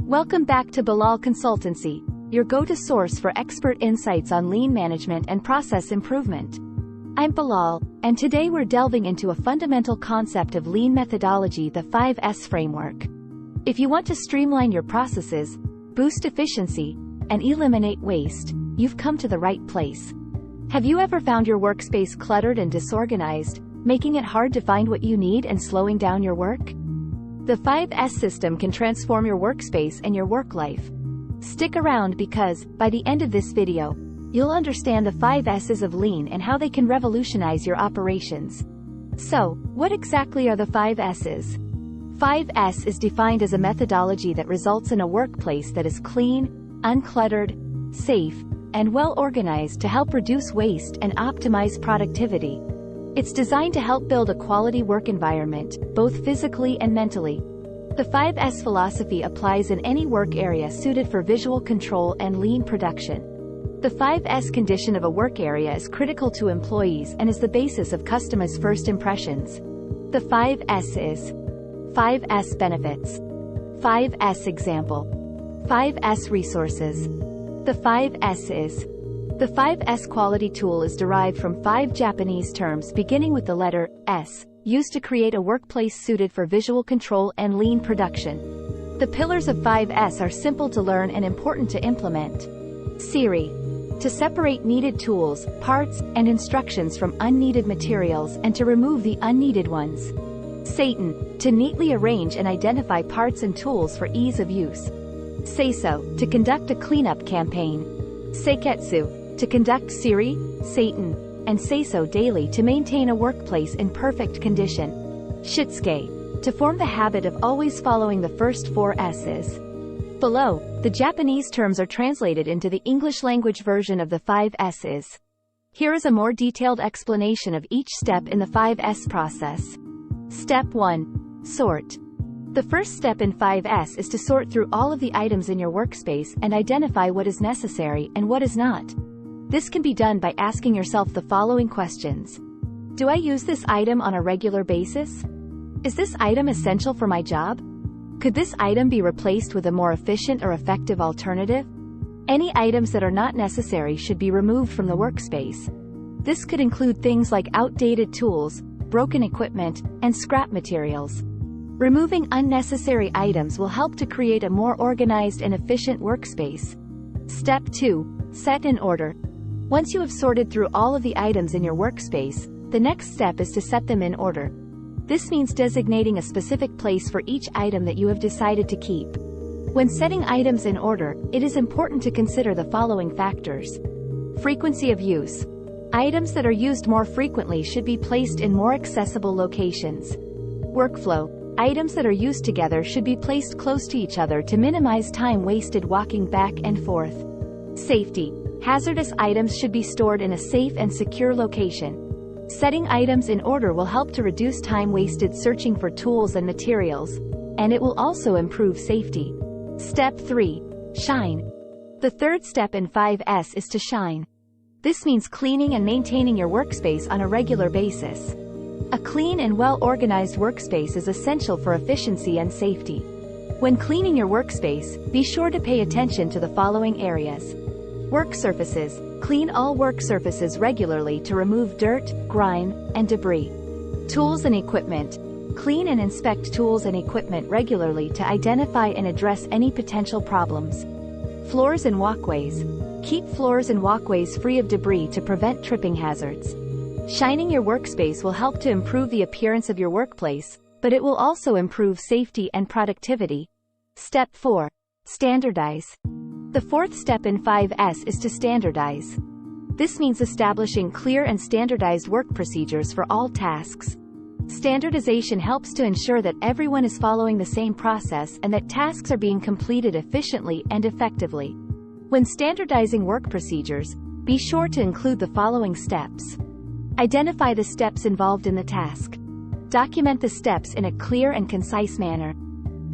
Welcome back to Bilal Consultancy, your go-to source for expert insights on lean management and process improvement. I'm Bilal, and today we're delving into a fundamental concept of lean methodology, the 5S framework. If you want to streamline your processes, boost efficiency, and eliminate waste, you've come to the right place. Have you ever found your workspace cluttered and disorganized, making it hard to find what you need and slowing down your work? The 5S system can transform your workspace and your work life. Stick around because, by the end of this video, you'll understand the 5 S's of lean and how they can revolutionize your operations. So, what exactly are the 5 S's? 5S is defined as a methodology that results in a workplace that is clean, uncluttered, safe, and well-organized to help reduce waste and optimize productivity. It's designed to help build a quality work environment, both physically and mentally. The 5S philosophy applies in any work area suited for visual control and lean production. The 5S condition of a work area is critical to employees and is the basis of customers' first impressions. The 5S is 5S benefits. 5S example. 5S resources. The 5S is. The 5S quality tool is derived from 5 Japanese terms beginning with the letter S, used to create a workplace suited for visual control and lean production. The pillars of 5S are simple to learn and important to implement. Siri. To separate needed tools, parts, and instructions from unneeded materials and to remove the unneeded ones. Satan. To neatly arrange and identify parts and tools for ease of use. Seiso. To conduct a cleanup campaign. Seiketsu. To conduct Siri, Satan, and Seiso daily to maintain a workplace in perfect condition. Shitsuke. To form the habit of always following the first 4 S's. Below, the Japanese terms are translated into the English language version of the 5 S's. Here is a more detailed explanation of each step in the 5S process. Step 1. Sort. The first step in 5S is to sort through all of the items in your workspace and identify what is necessary and what is not. This can be done by asking yourself the following questions. Do I use this item on a regular basis? Is this item essential for my job? Could this item be replaced with a more efficient or effective alternative? Any items that are not necessary should be removed from the workspace. This could include things like outdated tools, broken equipment, and scrap materials. Removing unnecessary items will help to create a more organized and efficient workspace. Step 2. Set in order. Once you have sorted through all of the items in your workspace, the next step is to set them in order. This means designating a specific place for each item that you have decided to keep. When setting items in order, it is important to consider the following factors. Frequency of use. Items that are used more frequently should be placed in more accessible locations. Workflow. Items that are used together should be placed close to each other to minimize time wasted walking back and forth. Safety. Hazardous items should be stored in a safe and secure location. Setting items in order will help to reduce time wasted searching for tools and materials, and it will also improve safety. Step 3. Shine. The third step in 5S is to shine. This means cleaning and maintaining your workspace on a regular basis. A clean and well-organized workspace is essential for efficiency and safety. When cleaning your workspace, be sure to pay attention to the following areas. Work surfaces. Clean all work surfaces regularly to remove dirt, grime, and debris. Tools and equipment. Clean and inspect tools and equipment regularly to identify and address any potential problems. Floors and walkways. Keep floors and walkways free of debris to prevent tripping hazards. Shining your workspace will help to improve the appearance of your workplace, but it will also improve safety and productivity. Step 4. Standardize. The fourth step in 5S is to standardize. This means establishing clear and standardized work procedures for all tasks. Standardization helps to ensure that everyone is following the same process and that tasks are being completed efficiently and effectively. When standardizing work procedures, be sure to include the following steps. Identify the steps involved in the task. Document the steps in a clear and concise manner.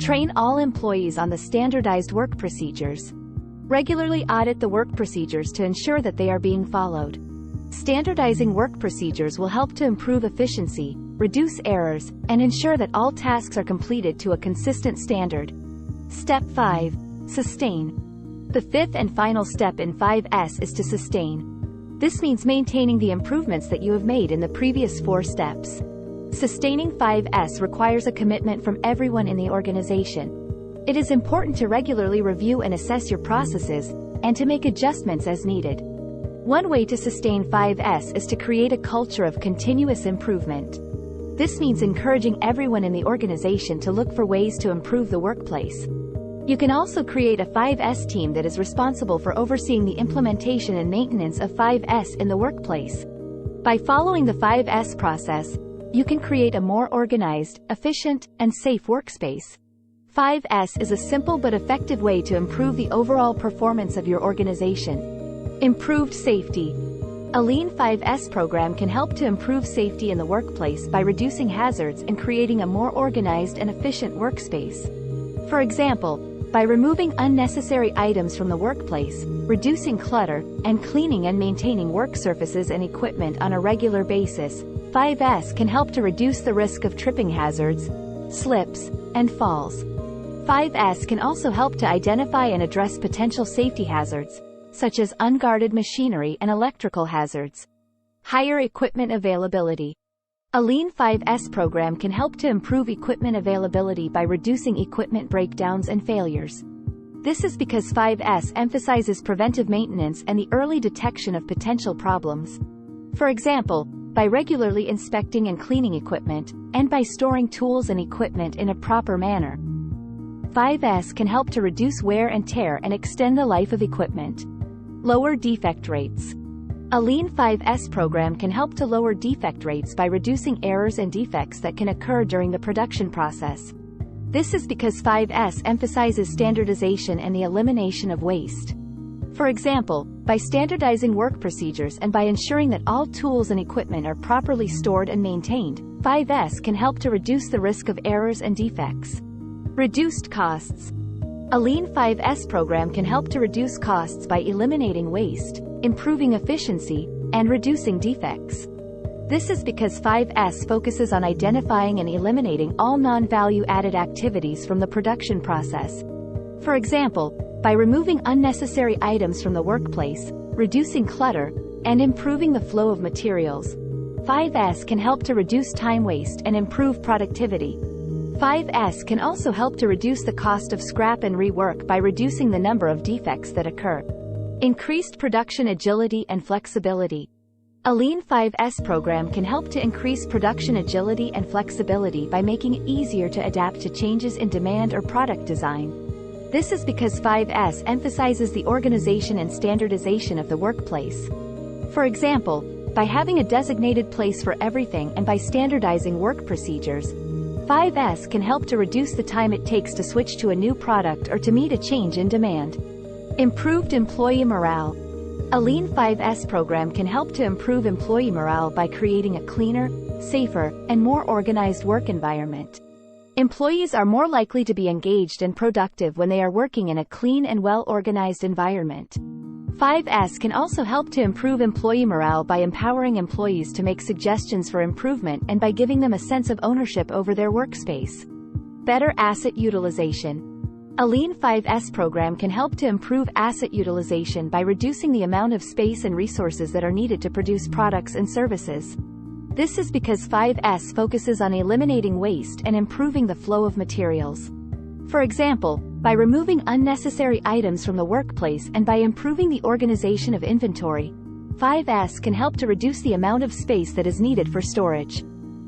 Train all employees on the standardized work procedures. Regularly audit the work procedures to ensure that they are being followed. Standardizing work procedures will help to improve efficiency, reduce errors, and ensure that all tasks are completed to a consistent standard. Step 5. Sustain. The fifth and final step in 5S is to sustain. This means maintaining the improvements that you have made in the previous 4 steps. Sustaining 5S requires a commitment from everyone in the organization. It is important to regularly review and assess your processes, and to make adjustments as needed. One way to sustain 5S is to create a culture of continuous improvement. This means encouraging everyone in the organization to look for ways to improve the workplace. You can also create a 5S team that is responsible for overseeing the implementation and maintenance of 5S in the workplace. By following the 5S process, you can create a more organized, efficient, and safe workspace. 5S is a simple but effective way to improve the overall performance of your organization. Improved safety. A Lean 5S program can help to improve safety in the workplace by reducing hazards and creating a more organized and efficient workspace. For example, by removing unnecessary items from the workplace, reducing clutter, and cleaning and maintaining work surfaces and equipment on a regular basis, 5S can help to reduce the risk of tripping hazards, slips, and falls. 5S can also help to identify and address potential safety hazards, such as unguarded machinery and electrical hazards. Higher equipment availability. A Lean 5S program can help to improve equipment availability by reducing equipment breakdowns and failures. This is because 5S emphasizes preventive maintenance and the early detection of potential problems. For example, by regularly inspecting and cleaning equipment, and by storing tools and equipment in a proper manner. 5S can help to reduce wear and tear and extend the life of equipment. Lower defect rates. A Lean 5S program can help to lower defect rates by reducing errors and defects that can occur during the production process. This is because 5S emphasizes standardization and the elimination of waste. For example, by standardizing work procedures and by ensuring that all tools and equipment are properly stored and maintained, 5S can help to reduce the risk of errors and defects. Reduced costs. A Lean 5S program can help to reduce costs by eliminating waste, improving efficiency, and reducing defects. This is because 5S focuses on identifying and eliminating all non-value-added activities from the production process. For example, by removing unnecessary items from the workplace, reducing clutter, and improving the flow of materials, 5S can help to reduce time waste and improve productivity. 5S can also help to reduce the cost of scrap and rework by reducing the number of defects that occur. Increased production agility and flexibility. A Lean 5S program can help to increase production agility and flexibility by making it easier to adapt to changes in demand or product design. This is because 5S emphasizes the organization and standardization of the workplace. For example, by having a designated place for everything and by standardizing work procedures, 5S can help to reduce the time it takes to switch to a new product or to meet a change in demand. Improved employee morale. A Lean 5S program can help to improve employee morale by creating a cleaner, safer, and more organized work environment. Employees are more likely to be engaged and productive when they are working in a clean and well-organized environment. 5S can also help to improve employee morale by empowering employees to make suggestions for improvement and by giving them a sense of ownership over their workspace. Better asset utilization. A Lean 5S program can help to improve asset utilization by reducing the amount of space and resources that are needed to produce products and services. This is because 5S focuses on eliminating waste and improving the flow of materials. For example, by removing unnecessary items from the workplace and by improving the organization of inventory, 5S can help to reduce the amount of space that is needed for storage.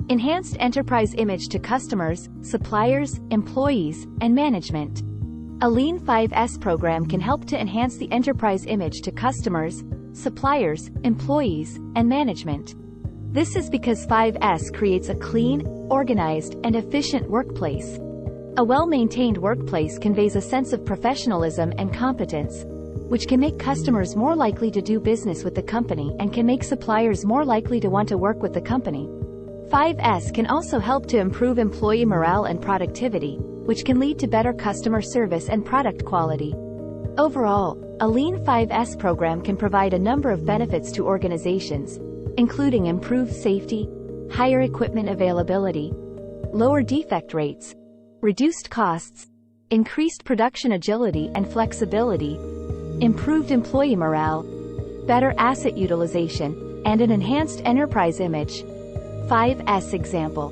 Enhanced enterprise image to customers, suppliers, employees, and management. A Lean 5S program can help to enhance the enterprise image to customers, suppliers, employees, and management. This is because 5S creates a clean, organized, and efficient workplace. A well-maintained workplace conveys a sense of professionalism and competence, which can make customers more likely to do business with the company and can make suppliers more likely to want to work with the company. 5S can also help to improve employee morale and productivity, which can lead to better customer service and product quality. Overall, a Lean 5S program can provide a number of benefits to organizations, including improved safety, higher equipment availability, lower defect rates, reduced costs, increased production agility and flexibility, improved employee morale, better asset utilization, and an enhanced enterprise image. 5S example.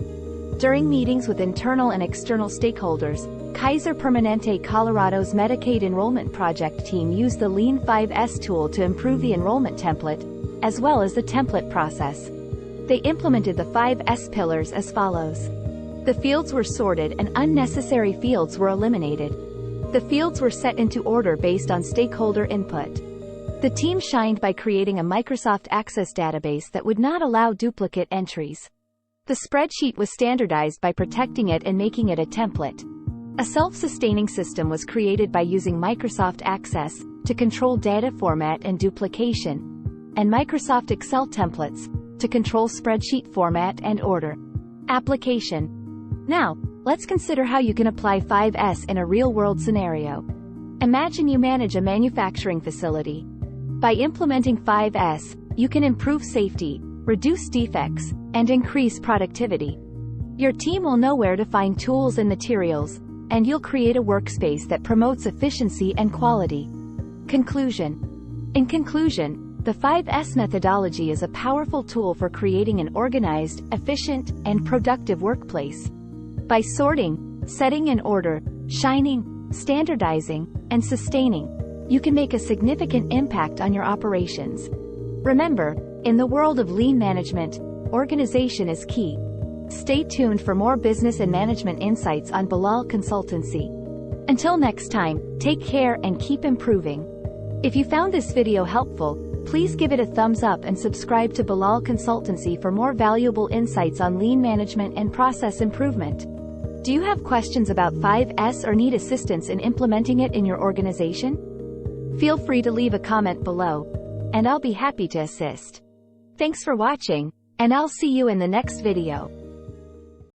During meetings with internal and external stakeholders, Kaiser Permanente Colorado's Medicaid enrollment project team used the Lean 5S tool to improve the enrollment template, as well as the template process. They implemented the 5S pillars as follows. The fields were sorted and unnecessary fields were eliminated. The fields were set into order based on stakeholder input. The team shined by creating a Microsoft Access database that would not allow duplicate entries. The spreadsheet was standardized by protecting it and making it a template. A self-sustaining system was created by using Microsoft Access to control data format and duplication, and Microsoft Excel templates to control spreadsheet format and order. Application. Now, let's consider how you can apply 5S in a real-world scenario. Imagine you manage a manufacturing facility. By implementing 5S, you can improve safety, reduce defects, and increase productivity. Your team will know where to find tools and materials, and you'll create a workspace that promotes efficiency and quality. Conclusion. In conclusion, the 5S methodology is a powerful tool for creating an organized, efficient, and productive workplace. By sorting, setting in order, shining, standardizing, and sustaining, you can make a significant impact on your operations. Remember, in the world of lean management, organization is key. Stay tuned for more business and management insights on Bilal Consultancy. Until next time, take care and keep improving. If you found this video helpful, please give it a thumbs up and subscribe to Bilal Consultancy for more valuable insights on lean management and process improvement. Do you have questions about 5S or need assistance in implementing it in your organization? Feel free to leave a comment below, and I'll be happy to assist. Thanks for watching, and I'll see you in the next video.